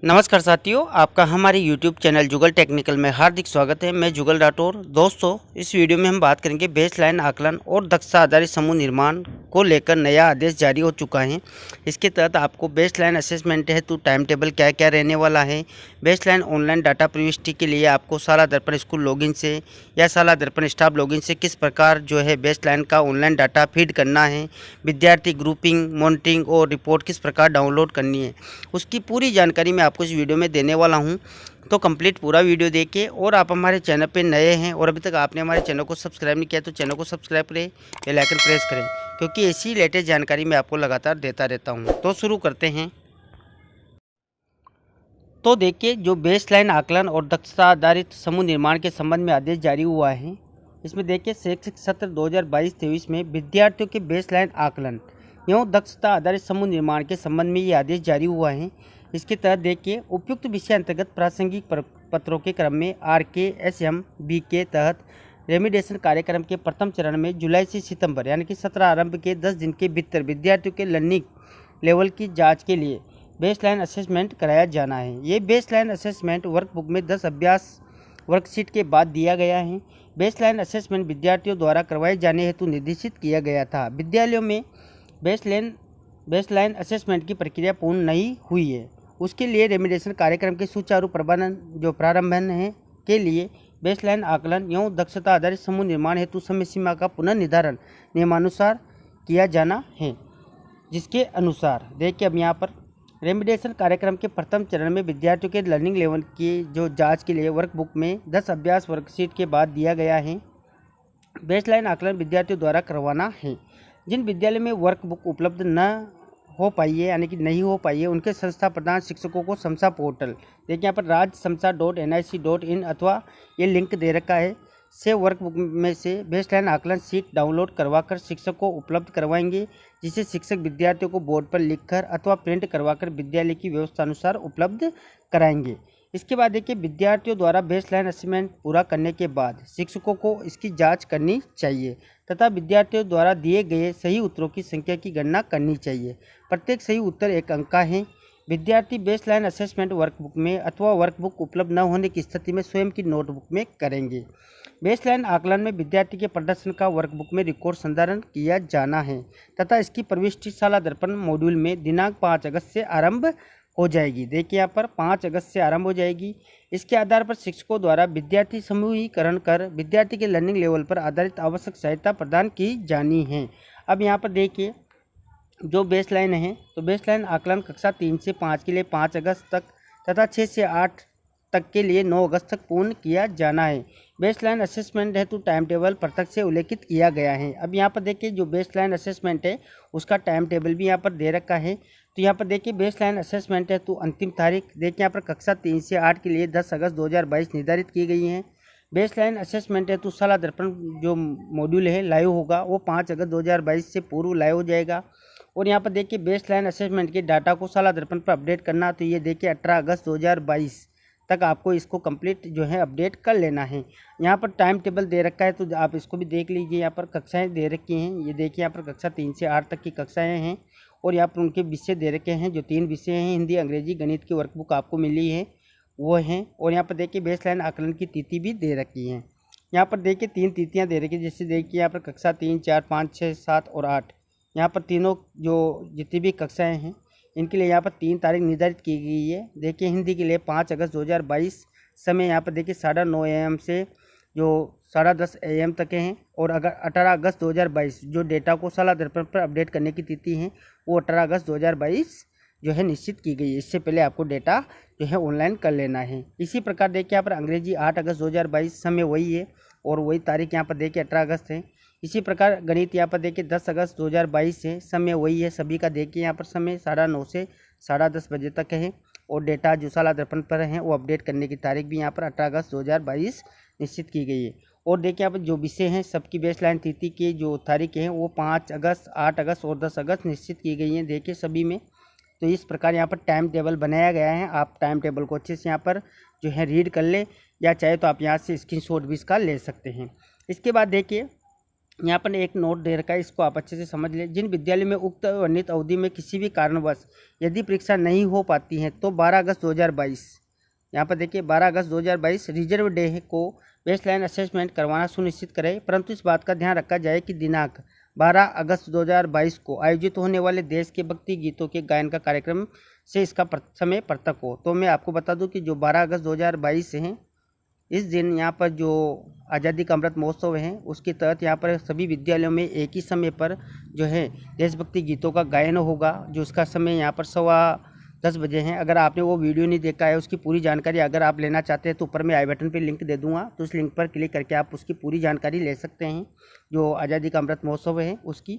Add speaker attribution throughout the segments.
Speaker 1: नमस्कार साथियों, आपका हमारे YouTube चैनल जुगल टेक्निकल में हार्दिक स्वागत है। मैं जुगल राठौर। दोस्तों, इस वीडियो में हम बात करेंगे बेसलाइन आकलन और दक्षता आधारित समूह निर्माण को लेकर नया आदेश जारी हो चुका है। इसके तहत आपको बेसलाइन असेसमेंट हेतु टाइम टेबल क्या क्या रहने वाला है, बेसलाइन ऑनलाइन डाटा प्रविष्टि के लिए आपको शाला दर्पण स्कूल लॉगिन से या शाला दर्पण स्टाफ लॉगिन से किस प्रकार बेसलाइन का ऑनलाइन डाटा फीड करना है, विद्यार्थी ग्रुपिंग, मॉनिटरिंग और रिपोर्ट किस प्रकार डाउनलोड करनी है, उसकी पूरी जानकारी मैं आपको इस वीडियो में देने वाला हूं। तो कंप्लीट पूरा वीडियो देखिए। और आप हमारे चैनल पे नए हैं और अभी तक आपने हमारे चैनल को सब्सक्राइब नहीं किया तो चैनल को सब्सक्राइब करें, बेल आइकन प्रेस करें, क्योंकि ऐसी लेटेस्ट जानकारी मैं आपको लगातार देता रहता हूं। तो शुरू करते हैं। तो देखिए, जो बेसलाइन आकलन और दक्षता आधारित समूह निर्माण के संबंध में आदेश जारी हुआ है, इसमें देखिए शैक्षिक सत्र 2022-23 में विद्यार्थियों के बेसलाइन आकलन एवं दक्षता आधारित समूह निर्माण के संबंध में ये आदेश जारी हुआ है। इसके तहत देखिए, उपयुक्त विषय अंतर्गत प्रासंगिक पत्रों के क्रम में RKSM-B के तहत रेमिडेशन कार्यक्रम के प्रथम चरण में जुलाई से सितंबर यानी कि 17 आरंभ के 10 दिन के भीतर विद्यार्थियों के लर्निंग लेवल की जांच के लिए बेसलाइन असेसमेंट कराया जाना है। ये बेसलाइन असेसमेंट वर्कबुक में 10 अभ्यास वर्कशीट के बाद दिया गया है। बेसलाइन असेसमेंट विद्यार्थियों द्वारा करवाए जाने हेतु निर्देशित किया गया था। विद्यालयों में बेसलाइन असेसमेंट की प्रक्रिया पूर्ण नहीं हुई है, उसके लिए रेमिडेशन कार्यक्रम के सुचारू प्रारंभन है के लिए बेसलाइन आकलन एवं दक्षता आधारित समूह निर्माण हेतु समय सीमा का पुनर्निर्धारण नियमानुसार किया जाना है। जिसके अनुसार देखिए, अब यहाँ पर रेमिडेशन कार्यक्रम के प्रथम चरण में विद्यार्थियों के लर्निंग लेवल की जांच के लिए वर्कबुक में 10 अभ्यास वर्कशीट के बाद दिया गया है। बेसलाइन आकलन विद्यार्थियों द्वारा करवाना है। जिन विद्यालय में वर्कबुक उपलब्ध न हो पाई है यानी कि नहीं हो पाई है, उनके संस्था प्रधान शिक्षकों को समसा पोर्टल देखिए यहाँ पर rajsamsa.nic.in अथवा ये लिंक दे रखा है से वर्कबुक में से बेसलाइन आकलन सीट डाउनलोड करवाकर शिक्षक को उपलब्ध करवाएंगे, जिसे शिक्षक विद्यार्थियों को बोर्ड पर लिखकर अथवा प्रिंट करवाकर विद्यालय की व्यवस्था अनुसार उपलब्ध कराएंगे। इसके बाद देखिए, विद्यार्थियों द्वारा बेसलाइन असेसमेंट पूरा करने के बाद शिक्षकों को इसकी जांच करनी चाहिए तथा विद्यार्थियों द्वारा दिए गए सही उत्तरों की संख्या की गणना करनी चाहिए। प्रत्येक सही उत्तर 1 अंक का है। विद्यार्थी बेसलाइन असेसमेंट वर्कबुक में अथवा वर्कबुक उपलब्ध न होने की स्थिति में स्वयं की नोटबुक में करेंगे। बेसलाइन आकलन में विद्यार्थी के प्रदर्शन का वर्कबुक में रिकॉर्ड संधारण किया जाना है तथा इसकी प्रविष्टि शाला दर्पण मॉड्यूल में दिनांक 5 अगस्त से आरंभ हो जाएगी। देखिए यहाँ पर 5 अगस्त से आरंभ हो जाएगी। इसके आधार पर शिक्षकों द्वारा विद्यार्थी समूहीकरण कर विद्यार्थी के लर्निंग लेवल पर आधारित आवश्यक सहायता प्रदान की जानी है। अब यहाँ पर देखिए, जो बेसलाइन है तो बेसलाइन आकलन कक्षा 3 से 5 के लिए 5 अगस्त तक तथा 6 से 8 तक के लिए 9 अगस्त तक पूर्ण किया जाना है। बेसलाइन असेसमेंट हेतु टाइम टेबल पृथक से उल्लेखित किया गया है। अब यहाँ पर देखिए, जो बेसलाइन असेसमेंट है उसका टाइम टेबल भी यहाँ पर दे रखा है। तो यहाँ पर देखिए, बेसलाइन असेसमेंट हेतु अंतिम तारीख देखिए यहाँ पर कक्षा 3 से 8 के लिए 10 अगस्त 2022 निर्धारित की गई है। बेसलाइन असेसमेंट हेतु शाला दर्पण जो मॉड्यूल है लाइव होगा वो 5 अगस्त 2022 से पूर्व लाइव हो जाएगा। और यहाँ पर देखिए, बेसलाइन असेसमेंट के डाटा को शाला दर्पण पर अपडेट करना, तो ये देखिए 18 अगस्त 2022 तक आपको इसको कंप्लीट अपडेट कर लेना है। यहाँ पर टाइम टेबल दे रखा है तो आप इसको भी देख लीजिए। यहाँ पर कक्षाएं दे रखी हैं, ये देखिए यहाँ पर कक्षा 3 से 8 तक की कक्षाएं हैं और यहाँ पर उनके विषय दे रखे हैं। जो 3 विषय हैं, हिंदी, अंग्रेजी, गणित की वर्कबुक आपको मिली है वो हैं। और यहाँ पर देखिए, बेसलाइन आकलन की तिथि भी दे रखी है। यहाँ पर देखिए 3 तिथियाँ दे रखी है, जैसे देखिए यहाँ पर कक्षा 3, 4, 5, 6, 7 और 8, यहाँ पर तीनों जितनी भी कक्षाएँ हैं इनके लिए यहाँ पर 3 तारीख निर्धारित की गई है। देखिए, हिंदी के लिए 5 अगस्त 2022 समय यहाँ पर देखिए 9:30 AM से 10:30 AM तक हैं। और अगर 18 अगस्त 2022 जो डेटा को शाला दर्पण पर अपडेट करने की तिथि है वो 18 अगस्त 2022 निश्चित की गई है। इससे पहले आपको डेटा ऑनलाइन कर लेना है। इसी प्रकार देखिए यहाँ पर अंग्रेजी 8 अगस्त 2022 समय वही है और वही तारीख यहाँ पर देखिए 18 अगस्त है। इसी प्रकार गणित यहाँ पर देखिए 10 अगस्त 2022 है, समय वही है सभी का। देखिए यहाँ पर समय 9:30 से 10:30 बजे तक है और डेटा जो शाला दर्पण पर है वो अपडेट करने की तारीख भी यहाँ पर 18 अगस्त 2022 निश्चित की गई है। और देखिए यहाँ पर जो विषय हैं सबकी बेसलाइन तिथि की जो तारीखें हैं वो 5 अगस्त, 8 अगस्त और 10 अगस्त निश्चित की गई हैं। देखिए सभी में तो इस प्रकार यहाँ पर टाइम टेबल बनाया गया है। आप टाइम टेबल को अच्छे से यहाँ पर रीड कर ले, या चाहे तो आप यहाँ से स्क्रीनशॉट भी इसका ले सकते हैं। इसके बाद देखिए, यहाँ पर एक नोट दे रखा है, इसको आप अच्छे से समझ लें। जिन विद्यालयों में उक्त वर्णित अवधि में किसी भी कारणवश यदि परीक्षा नहीं हो पाती है तो 12 अगस्त 2022, यहाँ पर देखिए 12 अगस्त 2022 रिजर्व डे को बेसलाइन असेसमेंट करवाना सुनिश्चित करें, परंतु इस बात का ध्यान रखा जाए कि दिनांक 12 अगस्त 2022 को आयोजित होने वाले देश के भक्ति गीतों के गायन का कार्यक्रम से इसका समय पृथक हो। तो मैं आपको बता दूं कि जो 12 अगस्त 2022 है, इस दिन यहाँ पर जो आज़ादी का अमृत महोत्सव है उसके तहत यहाँ पर सभी विद्यालयों में एक ही समय पर जो है देशभक्ति गीतों का गायन होगा, जो उसका समय यहाँ पर 10:15 बजे है। अगर आपने वो वीडियो नहीं देखा है, उसकी पूरी जानकारी अगर आप लेना चाहते हैं तो ऊपर मैं आई बटन पर लिंक दे दूँगा, तो उस लिंक पर क्लिक करके आप उसकी पूरी जानकारी ले सकते हैं जो आज़ादी का अमृत महोत्सव है उसकी।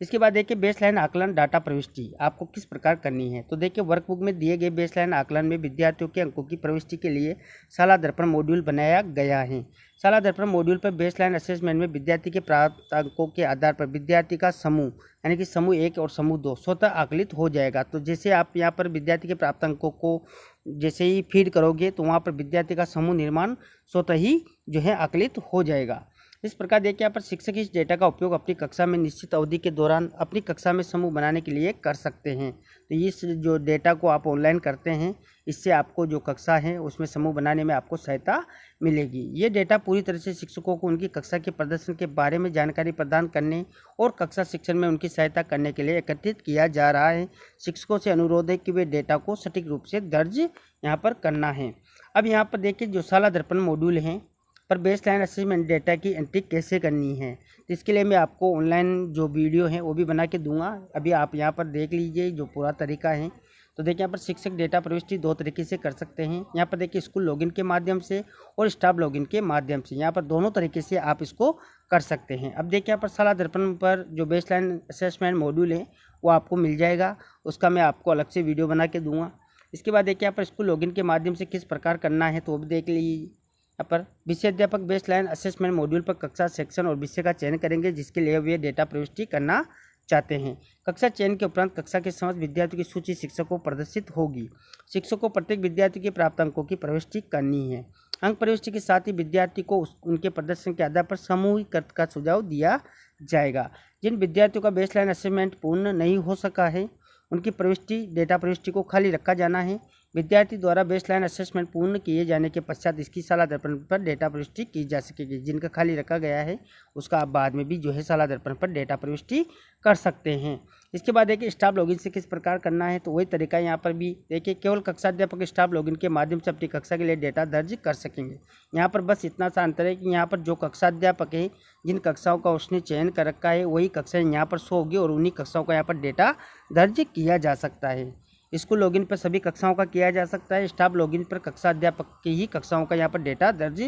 Speaker 1: इसके बाद देखिए बेसलाइन आकलन डाटा प्रविष्टि आपको किस प्रकार करनी है। तो देखिए वर्कबुक में दिए गए बेसलाइन आकलन में विद्यार्थियों के अंकों की प्रविष्टि के लिए शाला दर्पण मॉड्यूल बनाया गया है। शाला दर्पण मॉड्यूल पर बेसलाइन असेसमेंट में विद्यार्थी के प्राप्त अंकों के आधार पर विद्यार्थी का समूह यानी कि समूह 1 और समूह 2 स्वतः आकलित हो जाएगा। तो जैसे आप यहाँ पर विद्यार्थी के प्राप्त अंकों को जैसे ही फीड करोगे तो वहाँ पर विद्यार्थी का समूह निर्माण स्वतः ही जो है आकलित हो जाएगा। इस प्रकार देखिए यहाँ पर शिक्षक इस डेटा का उपयोग अपनी कक्षा में निश्चित अवधि के दौरान अपनी कक्षा में समूह बनाने के लिए कर सकते हैं। तो इस जो डेटा को आप ऑनलाइन करते हैं, इससे आपको जो कक्षा है उसमें समूह बनाने में आपको सहायता मिलेगी। ये डेटा पूरी तरह से शिक्षकों को उनकी कक्षा के प्रदर्शन के बारे में जानकारी प्रदान करने और कक्षा शिक्षण में उनकी सहायता करने के लिए एकत्रित किया जा रहा है। शिक्षकों से अनुरोध है कि वे डेटा को सटीक रूप से दर्ज यहाँ पर करना है। अब यहाँ पर देखिए जो शाला दर्पण मॉड्यूल हैं पर बेसलाइन असेसमेंट डेटा की एंट्री कैसे करनी है, तो इसके लिए मैं आपको ऑनलाइन जो वीडियो है वो भी बना के दूंगा। अभी आप यहाँ पर देख लीजिए जो पूरा तरीका है। तो देखिए यहाँ पर शिक्षक डेटा प्रविष्टि 2 तरीके से कर सकते हैं। यहाँ पर देखिए स्कूल लॉगिन के माध्यम से और स्टाफ लॉगिन के माध्यम से, यहाँ पर दोनों तरीके से आप इसको कर सकते हैं। अब देखिए यहाँ पर शाला दर्पण पर जो बेसलाइन असेसमेंट मॉड्यूल है वो आपको मिल जाएगा, उसका मैं आपको अलग से वीडियो बना के दूँगा। इसके बाद देखिए यहाँ पर स्कूल लॉगिन के माध्यम से किस प्रकार करना है तो वो भी देख लीजिए। यहाँ पर विषय अध्यापक बेसलाइन असेसमेंट मॉड्यूल पर कक्षा सेक्शन और विषय का चयन करेंगे जिसके लिए वे डेटा प्रविष्टि करना चाहते हैं। कक्षा चयन के उपरांत कक्षा के समस्त विद्यार्थियों की सूची शिक्षक को प्रदर्शित होगी। शिक्षक को प्रत्येक विद्यार्थी के प्राप्त अंकों की प्रविष्टि करनी है। अंक प्रविष्टि के साथ ही विद्यार्थी को उनके प्रदर्शन के आधार पर समूहीकृत का सुझाव दिया जाएगा। जिन विद्यार्थियों का बेसलाइन असेसमेंट पूर्ण नहीं हो सका है उनकी प्रविष्टि डेटा प्रविष्टि को खाली रखा जाना है। विद्यार्थी द्वारा बेसलाइन असेसमेंट पूर्ण किए जाने के पश्चात इसकी शाला दर्पण पर डेटा प्रविष्टि की जा सकेगी। जिनका खाली रखा गया है उसका आप बाद में भी जो है शाला दर्पण पर डेटा प्रविष्टि कर सकते हैं। इसके बाद देखिए स्टाफ लॉगिन से किस प्रकार करना है तो वही तरीका यहाँ पर भी देखिए केवल कक्षा अध्यापक स्टाफ लॉगिन के माध्यम से अपनी कक्षा के लिए डेटा दर्ज कर सकेंगे। यहाँ पर बस इतना सा अंतर है कि यहाँ पर जो कक्षा अध्यापक है जिन कक्षाओं का उसने चयन कर रखा है वही कक्षाएँ यहाँ पर शो होगी और उन्हीं कक्षाओं का यहाँ पर डेटा दर्ज किया जा सकता है। स्कूल लॉगिन पर सभी कक्षाओं का किया जा सकता है। स्टाफ लॉगिन पर कक्षा अध्यापक की ही कक्षाओं का यहाँ पर डेटा दर्ज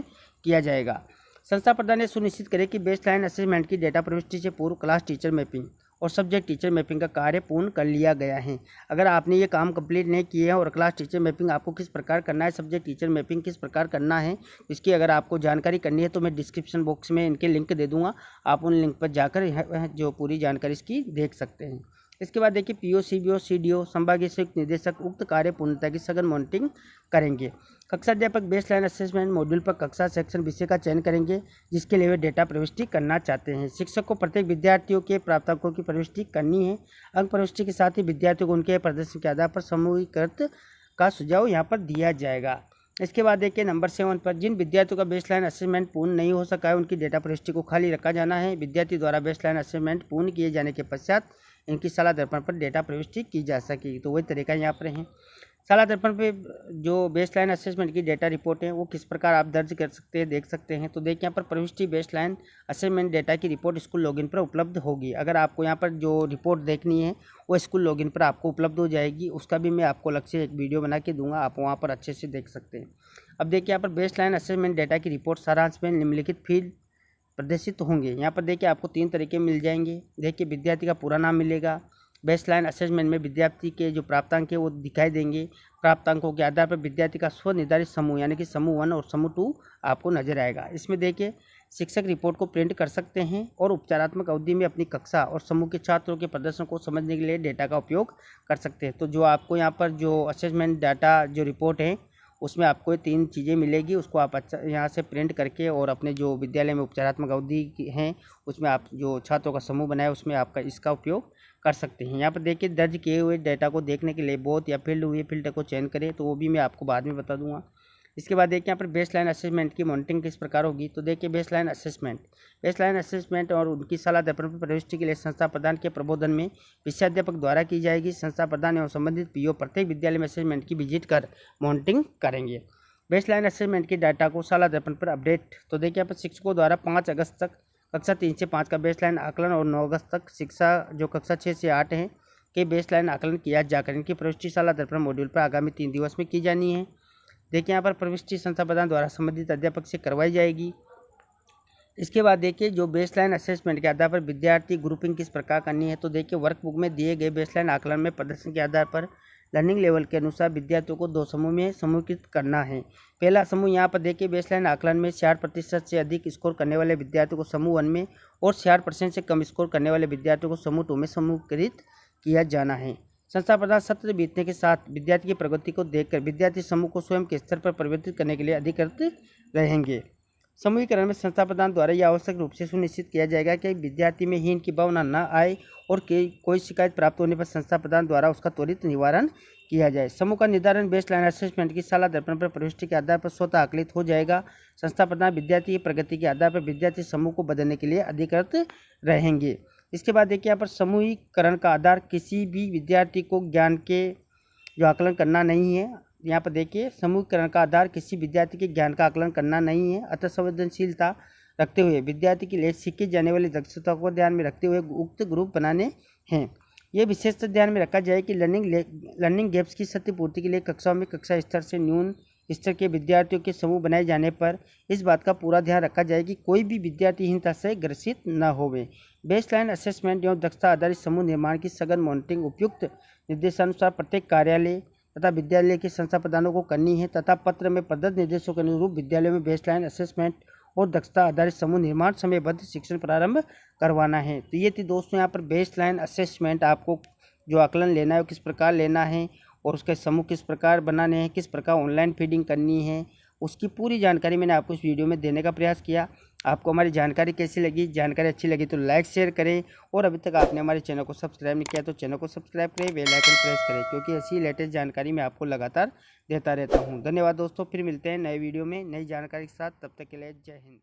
Speaker 1: किया जाएगा। संस्था प्रधान ने सुनिश्चित करे कि बेसलाइन असेसमेंट की डेटा प्रविष्टि से पूर्व क्लास टीचर मैपिंग और सब्जेक्ट टीचर मैपिंग का कार्य पूर्ण कर लिया गया है। अगर आपने ये काम कंप्लीट नहीं किए हैं और क्लास टीचर मैपिंग आपको किस प्रकार करना है, सब्जेक्ट टीचर मैपिंग किस प्रकार करना है, इसकी अगर आपको जानकारी करनी है तो मैं डिस्क्रिप्शन बॉक्स में इनके लिंक दे दूँगा। आप उन लिंक पर जाकर जो पूरी जानकारी इसकी देख सकते हैं। इसके बाद देखिए पीओ, सीबीओ, सीडीओ, संभागीय संयुक्त निदेशक उक्त कार्य पूर्णता की सघन मॉनिटरिंग करेंगे। कक्षा अध्यापक बेसलाइन असेसमेंट मॉड्यूल पर कक्षा सेक्शन विषय का चयन करेंगे जिसके लिए वे डेटा प्रविष्टि करना चाहते हैं। शिक्षक को प्रत्येक विद्यार्थियों के प्राप्त अंकों की प्रविष्टि करनी है। अंक प्रविष्टि के साथ ही विद्यार्थियों को उनके प्रदर्शन के आधार पर समूहीकृत का सुझाव यहाँ पर दिया जाएगा। इसके बाद देखिए नंबर 7 पर जिन विद्यार्थियों का बेसलाइन असेसमेंट पूर्ण नहीं हो सका है उनकी डेटा प्रविष्टि को खाली रखा जाना है। विद्यार्थी द्वारा बेसलाइन असेसमेंट पूर्ण किए जाने के पश्चात इनकी शाला दर्पण पर डेटा प्रविष्टि की जा सकेगी। तो वही तरीका यहाँ पर है। शाला दर्पण पे जो बेसलाइन असेसमेंट की डेटा रिपोर्ट है वो किस प्रकार आप दर्ज कर सकते हैं, देख सकते हैं। तो देखिए यहाँ पर प्रविष्टि बेसलाइन असेसमेंट डेटा की रिपोर्ट स्कूल लॉगिन पर उपलब्ध होगी। अगर आपको यहाँ पर जो रिपोर्ट देखनी है वो स्कूल लॉगिन पर आपको उपलब्ध हो जाएगी। उसका भी मैं आपको अलग से एक वीडियो बना के दूंगा, आप वहाँ पर अच्छे से देख सकते हैं। अब देखिए यहाँ पर बेसलाइन असेसमेंट डेटा की रिपोर्ट सारांश में निम्नलिखित फील्ड प्रदर्शित होंगे। यहाँ पर देखिए आपको 3 तरीके मिल जाएंगे। देखिए विद्यार्थी का पूरा नाम मिलेगा। बेसलाइन असेसमेंट में विद्यार्थी के जो प्राप्तांक है वो दिखाई देंगे। प्राप्तांकों के आधार पर विद्यार्थी का स्वनिर्धारित समूह यानी कि समूह 1 और समूह 2 आपको नजर आएगा। इसमें देखिए शिक्षक रिपोर्ट को प्रिंट कर सकते हैं और उपचारात्मक अवधि में अपनी कक्षा और समूह के छात्रों के प्रदर्शन को समझने के लिए डेटा का उपयोग कर सकते हैं। तो जो आपको यहाँ पर जो असेसमेंट डाटा जो रिपोर्ट है उसमें आपको 3 चीज़ें मिलेगी। उसको आप अच्छा यहाँ से प्रिंट करके और अपने जो विद्यालय में उपचारात्मक अवधि हैं उसमें आप जो छात्रों का समूह बनाए उसमें आपका इसका उपयोग कर सकते हैं। यहाँ पर देखिए दर्ज किए हुए डेटा को देखने के लिए बोथ या फील्ड हुए फील्ड को चयन करें, तो वो भी मैं आपको बाद में बता दूंगा। इसके बाद देखिए यहाँ पर बेसलाइन असेसमेंट की मॉनिटरिंग किस प्रकार होगी। तो देखिए बेसलाइन असेसमेंट और उनकी सलाह दर्पण पर प्रविष्टि के लिए संस्था प्रधान के प्रबोधन में विषयाध्यापक द्वारा की जाएगी। संस्था प्रधान एवं संबंधित पीओ प्रत्येक विद्यालय में असेसमेंट की विजिट कर मॉनिटरिंग करेंगे। बेसलाइन असेसमेंट की डाटा को सलाह दर्पण पर अपडेट। तो देखिए यहाँ पर शिक्षकों द्वारा 5 अगस्त तक कक्षा 3 से 5 का बेसलाइन आकलन और 9 अगस्त तक शिक्षा जो कक्षा 6 से 8 है के बेसलाइन आकलन किया जाकर इनकी प्रविष्टि सलाह दर्पण मॉड्यूल पर आगामी 3 दिवस में की जानी है। देखिए यहाँ पर प्रविष्टि संस्था प्रधान द्वारा संबंधित अध्यापक से करवाई जाएगी। इसके बाद देखिए जो बेसलाइन असेसमेंट के आधार पर विद्यार्थी ग्रुपिंग किस प्रकार करनी है। तो देखिए वर्कबुक में दिए गए बेसलाइन आकलन में प्रदर्शन के आधार पर लर्निंग लेवल के अनुसार विद्यार्थियों को 2 समूह में समूहीकृत करना है। पहला समूह यहाँ पर देखिए बेसलाइन आकलन में 60% से अधिक स्कोर करने वाले विद्यार्थियों को समूह 1 में और 60% से कम स्कोर करने वाले विद्यार्थियों को समूह 2 में समूहीकृत किया जाना है। संस्था प्रधान सत्र बीतने के साथ विद्यार्थी की प्रगति को देखकर विद्यार्थी समूह को स्वयं के स्तर पर परिवर्तित करने के लिए अधिकृत रहेंगे। समूहीकरण में संस्था प्रधान द्वारा यह आवश्यक रूप से सुनिश्चित किया जाएगा कि विद्यार्थी में हीन की भावना न आए और कोई शिकायत प्राप्त होने पर संस्था प्रधान द्वारा उसका त्वरित निवारण किया जाए। समूह का निर्धारण बेसलाइन असेसमेंट की सलाह दर्पण पर प्रविष्टि के आधार पर स्वतः आकलित हो जाएगा। संस्था प्रधान विद्यार्थी की प्रगति के आधार पर विद्यार्थी समूह को बदलने के लिए अधिकृत रहेंगे। इसके बाद देखिए यहाँ पर समूहीकरण का आधार किसी भी विद्यार्थी को ज्ञान के जो आकलन करना नहीं है। यहाँ पर देखिए समूहीकरण का आधार किसी विद्यार्थी के ज्ञान का आकलन करना नहीं है। अतः संवेदनशीलता रखते हुए विद्यार्थी के लिए सीखी जाने वाली दक्षता को ध्यान में रखते हुए उक्त ग्रुप बनाने हैं। ये विशेषता ध्यान में रखा जाए कि लर्निंग गैप्स की क्षतिपूर्ति के लिए कक्षाओं में कक्षा स्तर से न्यून स्तर के विद्यार्थियों के समूह बनाए जाने पर इस बात का पूरा ध्यान रखा जाए कि कोई भी विद्यार्थीहीनता से ग्रसित न होवे। बेसलाइन असेसमेंट एवं दक्षता आधारित समूह निर्माण की सघन मॉनिटरिंग उपयुक्त निर्देशानुसार प्रत्येक कार्यालय तथा विद्यालय के संस्था प्रधानों को करनी है तथा पत्र में प्रदत्त निर्देशों के अनुरूप विद्यालयों में बेसलाइन असेसमेंट और दक्षता आधारित समूह निर्माण समयबद्ध शिक्षण प्रारंभ करवाना है। तो ये थी दोस्तों यहाँ पर बेसलाइन असेसमेंट आपको जो आकलन लेना है वो किस प्रकार लेना है और उसके समूह किस प्रकार बनाने हैं, किस प्रकार ऑनलाइन फीडिंग करनी है, उसकी पूरी जानकारी मैंने आपको इस वीडियो में देने का प्रयास किया। आपको हमारी जानकारी कैसी लगी? जानकारी अच्छी लगी तो लाइक शेयर करें और अभी तक आपने हमारे चैनल को सब्सक्राइब नहीं किया तो चैनल को सब्सक्राइब करें, बेल आइकन प्रेस करें, क्योंकि ऐसी लेटेस्ट जानकारी मैं आपको लगातार देता रहता हूं। धन्यवाद दोस्तों, फिर मिलते हैं नए वीडियो में नई जानकारी के साथ। तब तक के लिए जय हिंद।